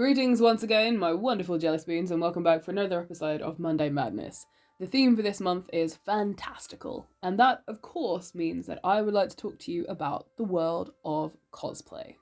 Greetings once again, my wonderful jelly spoons, and welcome back for another episode of Monday Madness. The theme for this month is Fantastical, and that, of course, means that I would like to talk to you about the world of cosplay.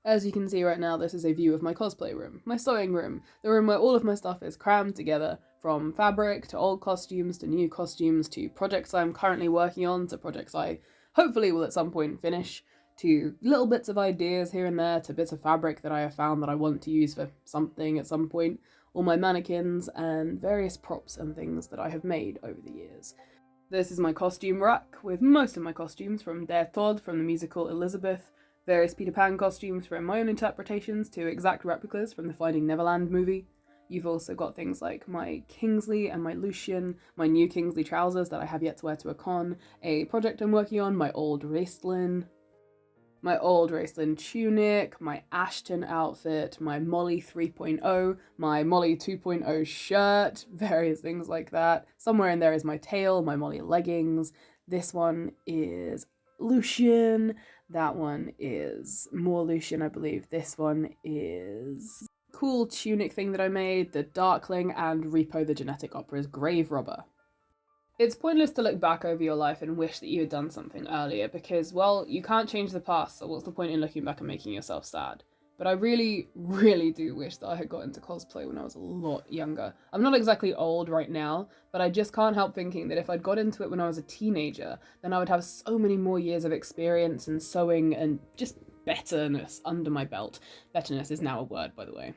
As you can see right now, this is a view of my cosplay room, my sewing room, the room where all of my stuff is crammed together, from fabric to old costumes to new costumes to projects I'm currently working on to projects I hopefully will at some point finish, to little bits of ideas here and there, to bits of fabric that I have found that I want to use for something at some point, all my mannequins, and various props and things that I have made over the years. This is my costume rack, with most of my costumes from Der Tod from the musical Elizabeth, various Peter Pan costumes from my own interpretations to exact replicas from the Finding Neverland movie. You've also got things like my Kingsley and my Lucian, my new Kingsley trousers that I have yet to wear to a con, a project I'm working on, my old Raistlin tunic, my Ashton outfit, my Molly 3.0, my Molly 2.0 shirt, various things like that. Somewhere in there is my tail, my Molly leggings. This one is Lucian. That one is more Lucian, I believe. This one is cool tunic thing that I made, the Darkling, and Repo the Genetic Opera's Grave Robber. It's pointless to look back over your life and wish that you had done something earlier because, well, you can't change the past, so what's the point in looking back and making yourself sad? But I really, really do wish that I had got into cosplay when I was a lot younger. I'm not exactly old right now, but I just can't help thinking that if I'd got into it when I was a teenager, then I would have so many more years of experience and sewing and just betterness under my belt. Betterness is now a word, by the way.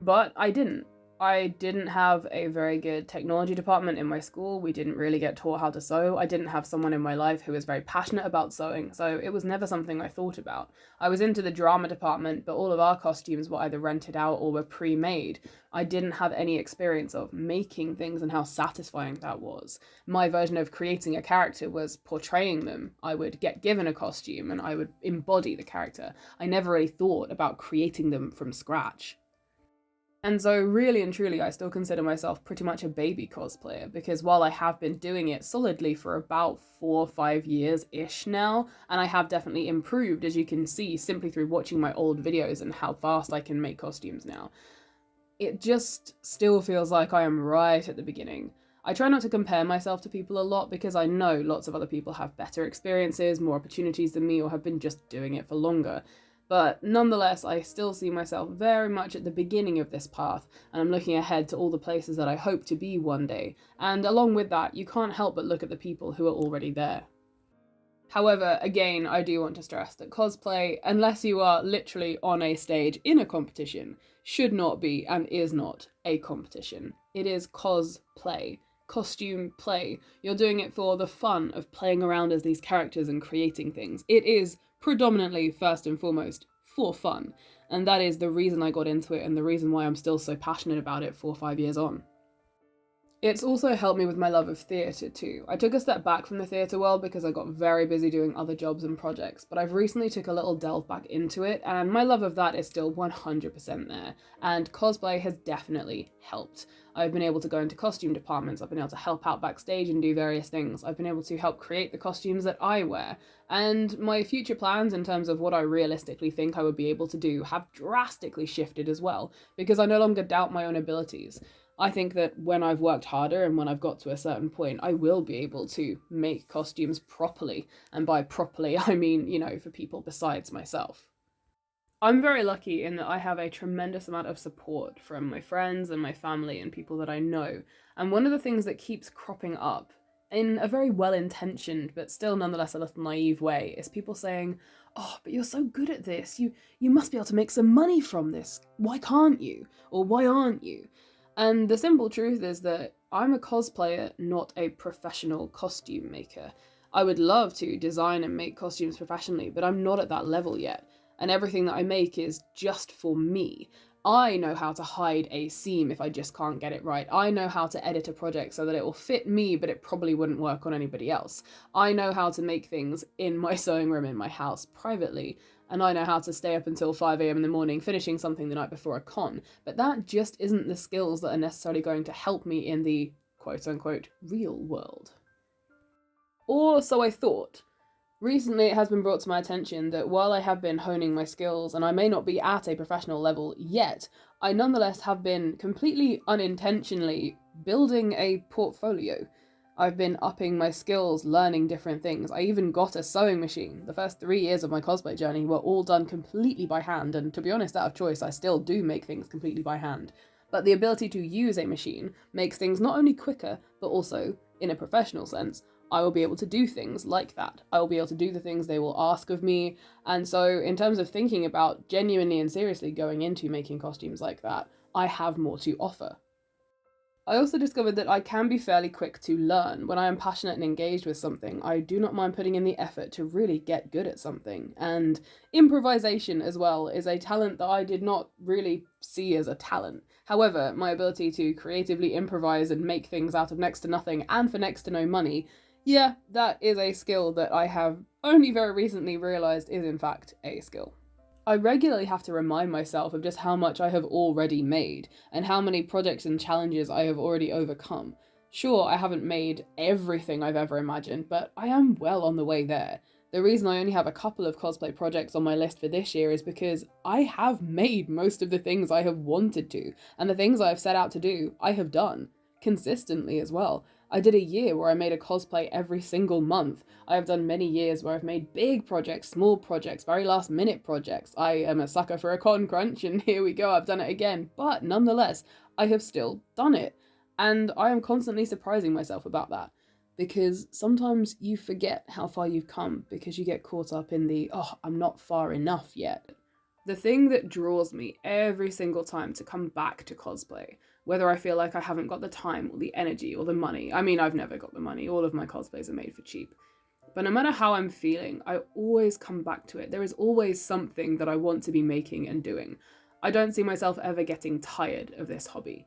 But I didn't. I didn't have a very good technology department in my school. We didn't really get taught how to sew. I didn't have someone in my life who was very passionate about sewing, so it was never something I thought about. I was into the drama department, but all of our costumes were either rented out or were pre-made. I didn't have any experience of making things and how satisfying that was. My version of creating a character was portraying them. I would get given a costume and I would embody the character. I never really thought about creating them from scratch. And so really and truly, I still consider myself pretty much a baby cosplayer because while I have been doing it solidly for about 4 or 5 years-ish now, and I have definitely improved, as you can see, simply through watching my old videos and how fast I can make costumes now, it just still feels like I am right at the beginning. I try not to compare myself to people a lot because I know lots of other people have better experiences, more opportunities than me, or have been just doing it for longer. But nonetheless, I still see myself very much at the beginning of this path, and I'm looking ahead to all the places that I hope to be one day, and along with that, you can't help but look at the people who are already there. However, again, I do want to stress that cosplay, unless you are literally on a stage in a competition, should not be and is not a competition. It is cosplay. Costume play. You're doing it for the fun of playing around as these characters and creating things. It is predominantly, first and foremost, for fun. And that is the reason I got into it and the reason why I'm still so passionate about it 4 or 5 years on. It's also helped me with my love of theatre too. I took a step back from the theatre world because I got very busy doing other jobs and projects, but I've recently took a little delve back into it, and my love of that is still 100% there, and cosplay has definitely helped. I've been able to go into costume departments, I've been able to help out backstage and do various things, I've been able to help create the costumes that I wear, and my future plans in terms of what I realistically think I would be able to do have drastically shifted as well, because I no longer doubt my own abilities. I think that when I've worked harder and when I've got to a certain point, I will be able to make costumes properly. And by properly, I mean, for people besides myself. I'm very lucky in that I have a tremendous amount of support from my friends and my family and people that I know. And one of the things that keeps cropping up in a very well-intentioned but still nonetheless a little naive way is people saying, "Oh, but you're so good at this. You must be able to make some money from this. Why can't you? Or why aren't you?" And the simple truth is that I'm a cosplayer, not a professional costume maker. I would love to design and make costumes professionally, but I'm not at that level yet. And everything that I make is just for me. I know how to hide a seam if I just can't get it right. I know how to edit a project so that it will fit me, but it probably wouldn't work on anybody else. I know how to make things in my sewing room in my house privately, and I know how to stay up until 5 a.m. in the morning finishing something the night before a con, but that just isn't the skills that are necessarily going to help me in the quote-unquote real world. Or so I thought. Recently, it has been brought to my attention that while I have been honing my skills, and I may not be at a professional level yet, I nonetheless have been completely unintentionally building a portfolio. I've been upping my skills, learning different things. I even got a sewing machine. The first 3 years of my cosplay journey were all done completely by hand, and to be honest, out of choice, I still do make things completely by hand. But the ability to use a machine makes things not only quicker, but also, in a professional sense, I will be able to do things like that. I will be able to do the things they will ask of me. And so, in terms of thinking about genuinely and seriously going into making costumes like that, I have more to offer. I also discovered that I can be fairly quick to learn. When I am passionate and engaged with something, I do not mind putting in the effort to really get good at something. And improvisation as well is a talent that I did not really see as a talent. However, my ability to creatively improvise and make things out of next to nothing and for next to no money, yeah, that is a skill that I have only very recently realised is in fact a skill. I regularly have to remind myself of just how much I have already made and how many projects and challenges I have already overcome. Sure, I haven't made everything I've ever imagined, but I am well on the way there. The reason I only have a couple of cosplay projects on my list for this year is because I have made most of the things I have wanted to, and the things I have set out to do, I have done. Consistently as well. I did a year where I made a cosplay every single month. I have done many years where I've made big projects, small projects, very last minute projects. I am a sucker for a con crunch, and here we go, I've done it again. But nonetheless, I have still done it. And I am constantly surprising myself about that. Because sometimes you forget how far you've come because you get caught up in the, oh, I'm not far enough yet. The thing that draws me every single time to come back to cosplay, whether I feel like I haven't got the time or the energy or the money. I mean, I've never got the money. All of my cosplays are made for cheap. But no matter how I'm feeling, I always come back to it. There is always something that I want to be making and doing. I don't see myself ever getting tired of this hobby.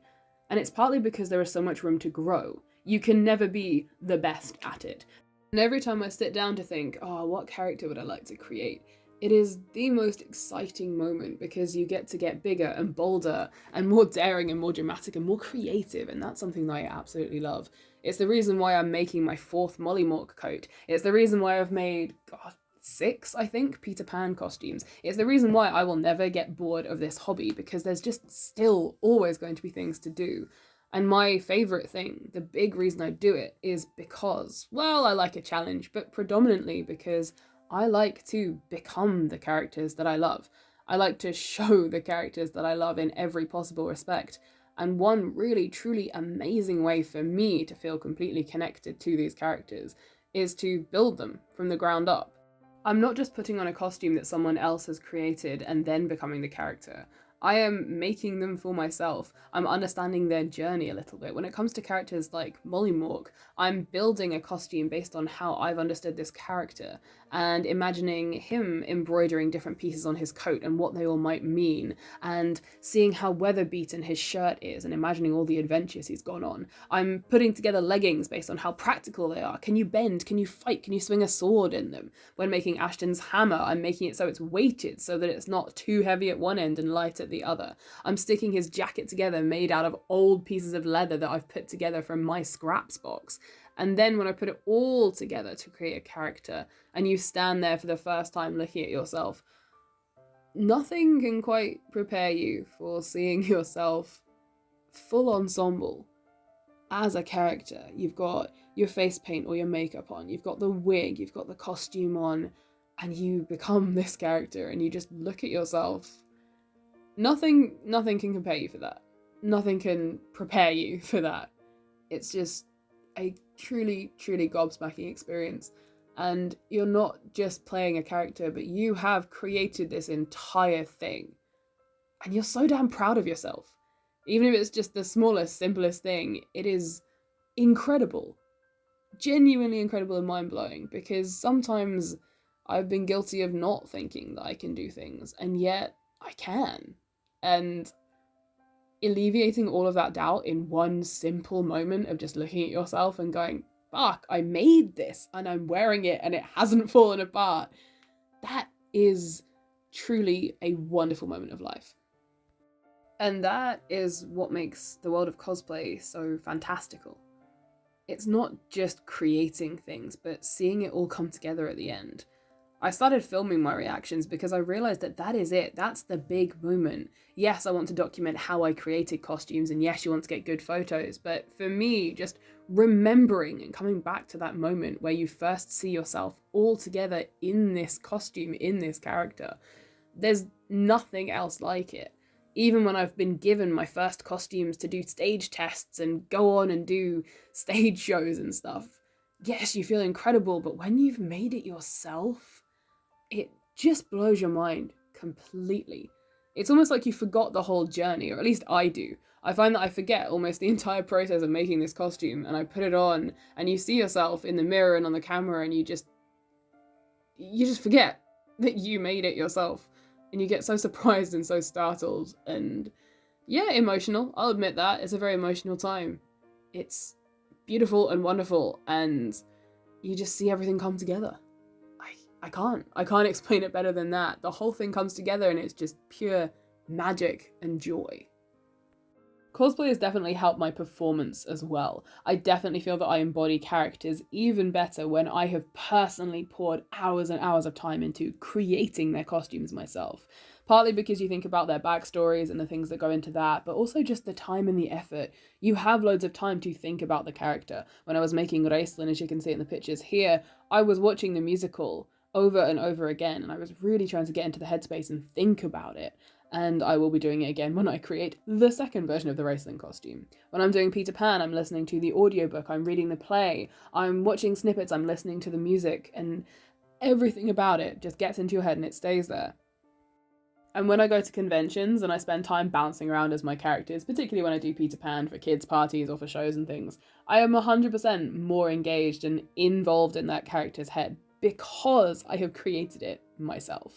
And it's partly because there is so much room to grow. You can never be the best at it. And every time I sit down to think, oh, what character would I like to create? It is the most exciting moment because you get to get bigger and bolder and more daring and more dramatic and more creative, and that's something that I absolutely love. It's the reason why I'm making my 4th Molly Mork coat. It's the reason why I've made, God, 6, I think, Peter Pan costumes. It's the reason why I will never get bored of this hobby because there's just still always going to be things to do. And my favourite thing, the big reason I do it, is because, well, I like a challenge, but predominantly because I like to become the characters that I love. I like to show the characters that I love in every possible respect. And one really, truly amazing way for me to feel completely connected to these characters is to build them from the ground up. I'm not just putting on a costume that someone else has created and then becoming the character. I am making them for myself. I'm understanding their journey a little bit. When it comes to characters like Molly Mork, I'm building a costume based on how I've understood this character and imagining him embroidering different pieces on his coat and what they all might mean, and seeing how weather beaten his shirt is and imagining all the adventures he's gone on. I'm putting together leggings based on how practical they are. Can you bend? Can you fight? Can you swing a sword in them? When making Ashton's hammer, I'm making it so it's weighted so that it's not too heavy at one end and light at the other. I'm sticking his jacket together made out of old pieces of leather that I've put together from my scraps box. And then when I put it all together to create a character, and you stand there for the first time looking at yourself, nothing can quite prepare you for seeing yourself full ensemble as a character. You've got your face paint or your makeup on, you've got the wig, you've got the costume on, and you become this character and you just look at yourself. Nothing can compare you for that. Nothing can prepare you for that. It's just a truly, truly gobsmacking experience. And you're not just playing a character, but you have created this entire thing. And you're so damn proud of yourself. Even if it's just the smallest, simplest thing, it is incredible. Genuinely incredible and mind-blowing, because sometimes I've been guilty of not thinking that I can do things, and yet I can. And alleviating all of that doubt in one simple moment of just looking at yourself and going, fuck, I made this and I'm wearing it and it hasn't fallen apart. That is truly a wonderful moment of life. And that is what makes the world of cosplay so fantastical. it's not just creating things, but seeing it all come together at the end. I started filming my reactions because I realized that that is it. That's the big moment. Yes, I want to document how I created costumes, and yes, you want to get good photos, but for me, just remembering and coming back to that moment where you first see yourself all together in this costume, in this character, there's nothing else like it. Even when I've been given my first costumes to do stage tests and go on and do stage shows and stuff, yes, you feel incredible, but when you've made it yourself, it just blows your mind completely. It's almost like you forgot the whole journey, or at least I do. I find that I forget almost the entire process of making this costume, and I put it on, and you see yourself in the mirror and on the camera, and you just forget that you made it yourself. And you get so surprised and so startled, and yeah, emotional. I'll admit that. It's a very emotional time. It's beautiful and wonderful, and you just see everything come together. I can't explain it better than that. The whole thing comes together and it's just pure magic and joy. Cosplay has definitely helped my performance as well. I definitely feel that I embody characters even better when I have personally poured hours and hours of time into creating their costumes myself. Partly because you think about their backstories and the things that go into that, but also just the time and the effort. You have loads of time to think about the character. When I was making Raistlin, as you can see in the pictures here, I was watching the musical over and over again, and I was really trying to get into the headspace and think about it. And I will be doing it again when I create the second version of the Raistlin costume. When I'm doing Peter Pan, I'm listening to the audiobook, I'm reading the play, I'm watching snippets, I'm listening to the music, and everything about it just gets into your head and it stays there. And when I go to conventions and I spend time bouncing around as my characters, particularly when I do Peter Pan for kids' parties or for shows and things, I am 100% more engaged and involved in that character's head because I have created it myself.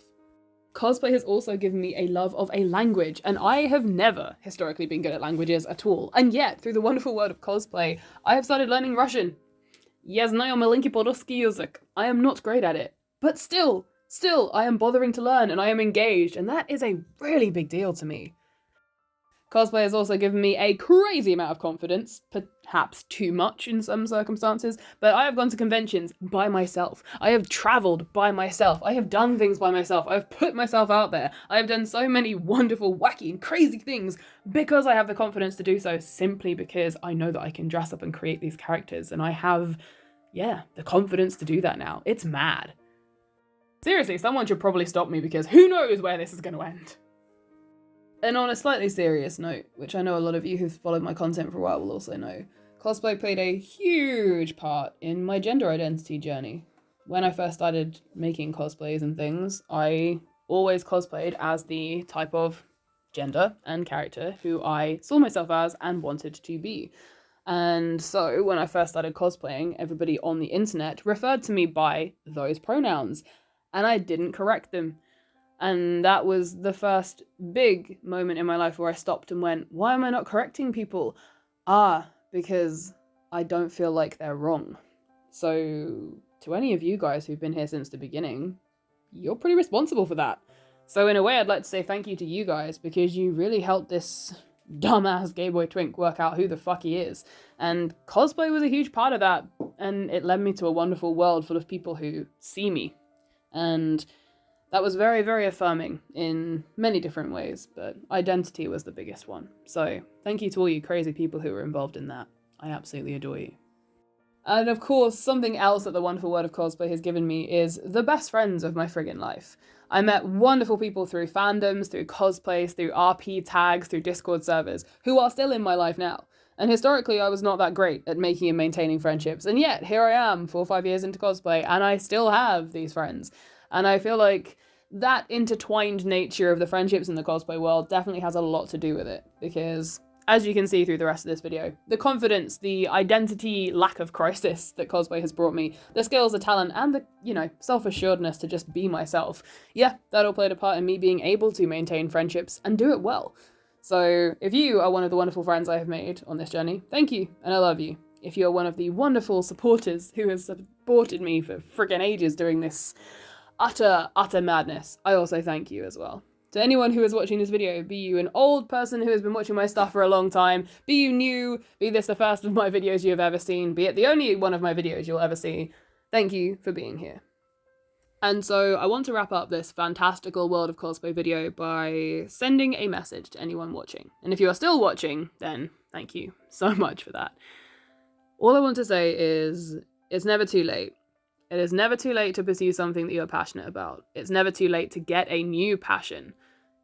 Cosplay has also given me a love of a language, and I have never historically been good at languages at all. And yet, through the wonderful world of cosplay, I have started learning Russian. Я знаю маленький по-русски язык. I am not great at it, but still, I am bothering to learn and I am engaged, and that is a really big deal to me. Cosplay has also given me a crazy amount of confidence, perhaps too much in some circumstances, but I have gone to conventions by myself. I have travelled by myself. I have done things by myself. I've put myself out there. I have done so many wonderful, wacky, and crazy things because I have the confidence to do so, simply because I know that I can dress up and create these characters, and I have, the confidence to do that now. It's mad. Seriously, someone should probably stop me because who knows where this is going to end. And on a slightly serious note, which I know a lot of you who've followed my content for a while will also know, cosplay played a huge part in my gender identity journey. When I first started making cosplays and things, I always cosplayed as the type of gender and character who I saw myself as and wanted to be. And so when I first started cosplaying, everybody on the internet referred to me by those pronouns, and I didn't correct them. And that was the first big moment in my life where I stopped and went, why am I not correcting people? Because I don't feel like they're wrong. So to any of you guys who've been here since the beginning, you're pretty responsible for that. So in a way, I'd like to say thank you to you guys, because you really helped this dumbass gay boy twink work out who the fuck he is. And cosplay was a huge part of that, and it led me to a wonderful world full of people who see me. And that was very, very affirming in many different ways, but identity was the biggest one. So thank you to all you crazy people who were involved in that. I absolutely adore you. And of course, something else that the wonderful world of cosplay has given me is the best friends of my friggin' life. I met wonderful people through fandoms, through cosplays, through RP tags, through Discord servers, who are still in my life now. And historically, I was not that great at making and maintaining friendships, and yet here I am 4 or 5 years into cosplay, and I still have these friends. And I feel like that intertwined nature of the friendships in the cosplay world definitely has a lot to do with it, because as you can see through the rest of this video, the confidence, the identity lack of crisis that cosplay has brought me, the skills, the talent, and the, self-assuredness to just be myself, that all played a part in me being able to maintain friendships and do it well. So if you are one of the wonderful friends I have made on this journey, thank you, and I love you. If you're one of the wonderful supporters who has supported me for friggin' ages during this utter madness, I also thank you as well. To anyone who is watching this video, be you an old person who has been watching my stuff for a long time, be you new, be this the first of my videos you have ever seen, be it the only one of my videos you'll ever see, thank you for being here. And so I want to wrap up this fantastical world of cosplay video by sending a message to anyone watching. And if you are still watching, then thank you so much for that. All I want to say is, it's never too late. It is never too late to pursue something that you're passionate about. It's never too late to get a new passion.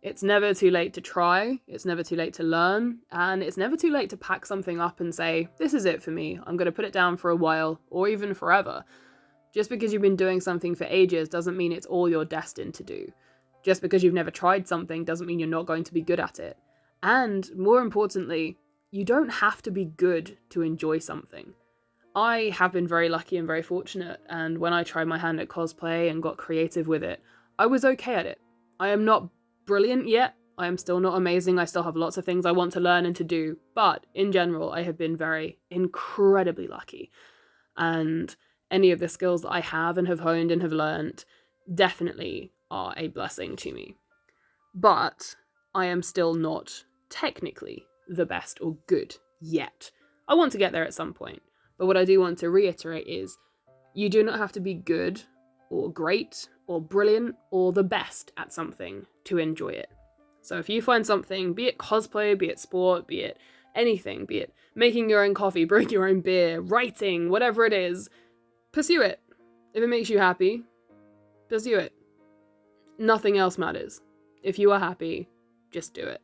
It's never too late to try. It's never too late to learn. And it's never too late to pack something up and say, this is it for me. I'm going to put it down for a while or even forever. Just because you've been doing something for ages doesn't mean it's all you're destined to do. Just because you've never tried something doesn't mean you're not going to be good at it. And more importantly, you don't have to be good to enjoy something. I have been very lucky and very fortunate, and when I tried my hand at cosplay and got creative with it, I was okay at it. I am not brilliant yet. I am still not amazing. I still have lots of things I want to learn and to do, but in general, I have been very incredibly lucky. And any of the skills that I have and have honed and have learnt definitely are a blessing to me. But I am still not technically the best or good yet. I want to get there at some point. But what I do want to reiterate is, you do not have to be good or great or brilliant or the best at something to enjoy it. So if you find something, be it cosplay, be it sport, be it anything, be it making your own coffee, brewing your own beer, writing, whatever it is, pursue it. If it makes you happy, pursue it. Nothing else matters. If you are happy, just do it.